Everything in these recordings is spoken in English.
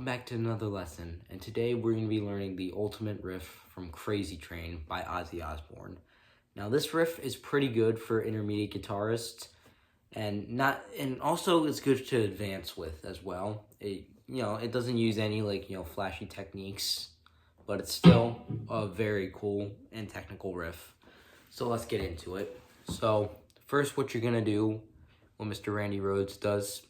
back to another lesson, and today we're going to be learning the ultimate riff from Crazy Train by Ozzy Osbourne. Now this riff is pretty good for intermediate guitarists, and also it's good to advance with as well. It doesn't use any flashy techniques, but it's still a very cool and technical riff. So let's get into it. So first, what you're gonna do, what Mr. Randy Rhoads does,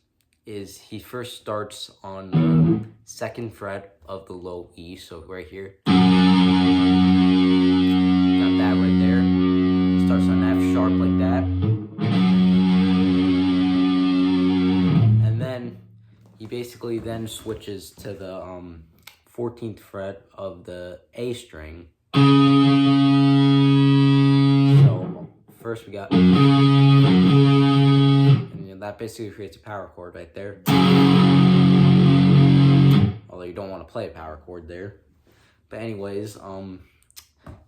is he first starts on the second fret of the low E, so right here. Got that right there. Starts on F sharp like that. And then he basically then switches to the 14th fret of the A string. So first we got, and that basically creates a power chord right there. Although you don't want to play a power chord there. But anyways,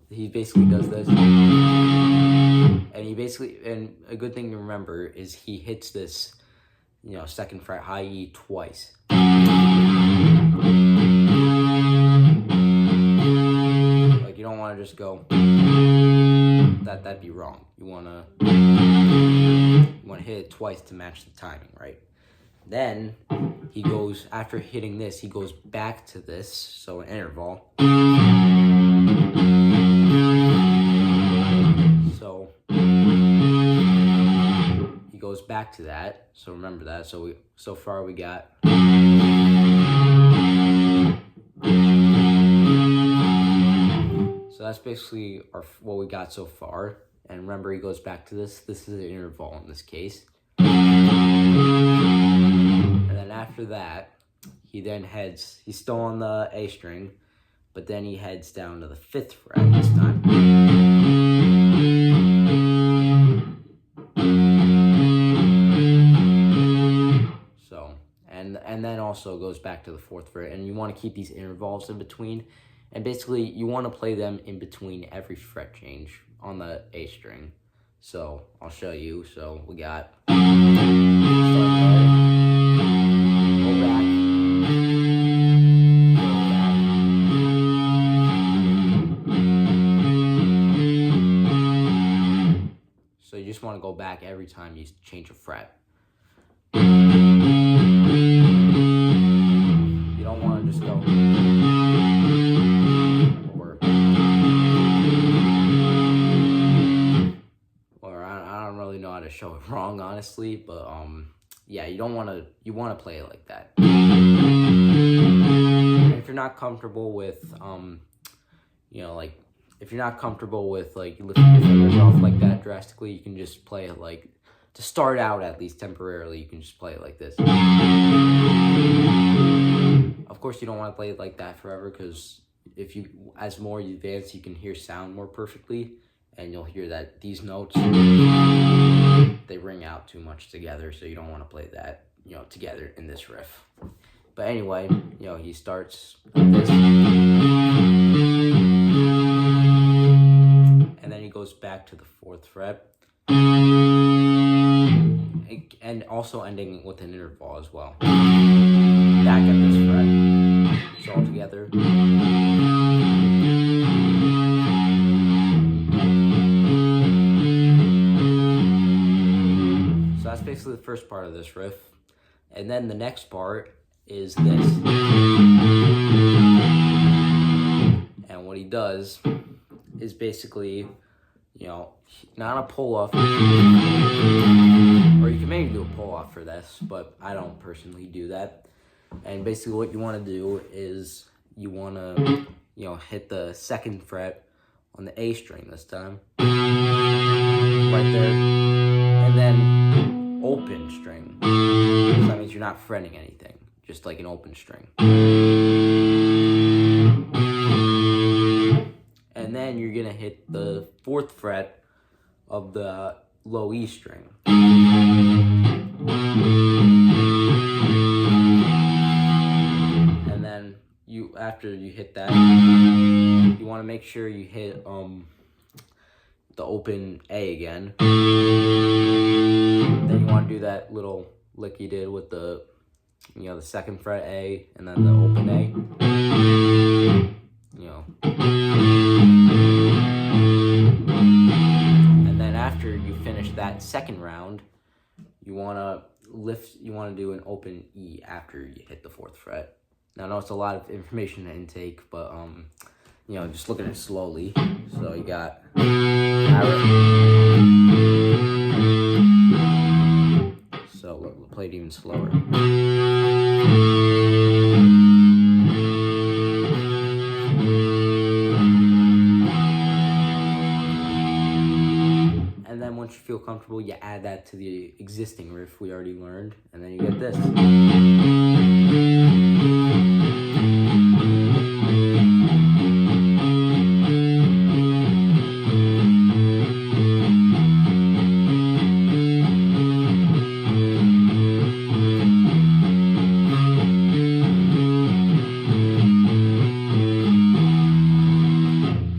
he basically does this. And and a good thing to remember is he hits this, second fret high E twice. Like, you don't want to just go, that'd be wrong. You want to hit it twice to match the timing, right? Then he goes, after hitting this, he goes back to this, so an interval. So he goes back to that, so remember that. So far we got. So that's basically what we got so far. And remember, he goes back to this. This is an interval in this case. And then after that, he then he's still on the A string, but then he heads down to the 5th fret this time. So, and then also goes back to the 4th fret, and you want to keep these intervals in between. And basically, you want to play them in between every fret change on the A string. So I'll show you. So we got start there, go back, So you just want to go back every time you change a fret. You don't want to just go. Know how to show it wrong, honestly, but yeah, you want to play it like that. And if you're not comfortable with if you're not comfortable with lifting your fingers off like that drastically, you can just play it to start out, at least temporarily, you can just play it like this. Of course, you don't want to play it like that forever, because as more you advance, you can hear sound more perfectly. And you'll hear that these notes, they ring out too much together, so you don't want to play that, together in this riff. But anyway, he starts like this. And then he goes back to the 4th fret. And also ending with an interval as well. Back at this fret. So all together. That's basically the first part of this riff. And then the next part is this. And what he does is basically, not a pull-off. Or you can maybe do a pull-off for this, but I don't personally do that. And basically what you want to do is you want to, hit the 2nd fret on the A string this time. Right there. And then open string. So that means you're not fretting anything, just like an open string. And then you're gonna hit the 4th fret of the low E string. And then after you hit that, you want to make sure you hit the open A again. Then you want to do that little lick you did with the You know, the 2nd fret A, and then the open A. You know. And then after you finish that 2nd round, you want to do an open E after you hit the 4th fret. Now, I know it's a lot of information to intake, but, you know, just look at it slowly. So you got So we'll play it even slower. And then once you feel comfortable, you add that to the existing riff we already learned, and then you get this.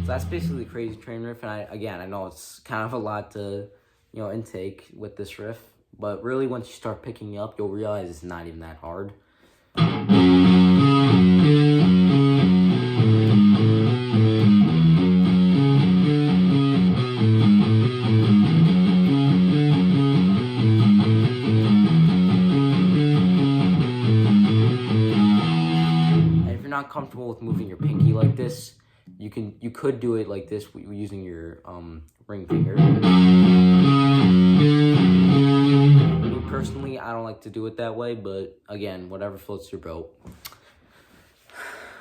That's basically Crazy Train riff, and I know it's kind of a lot to, you know, intake with this riff, but really once you start picking up, you'll realize it's not even that hard. And if you're not comfortable with moving your pinky like this, you could do it like this using your ring finger. Me personally, I don't like to do it that way, but again, whatever floats your boat.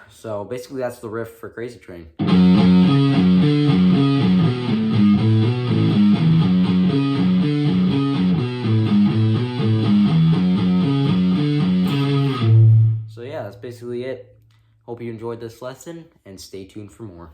So basically, that's the riff for Crazy Train. So yeah, that's basically it. Hope you enjoyed this lesson, and stay tuned for more.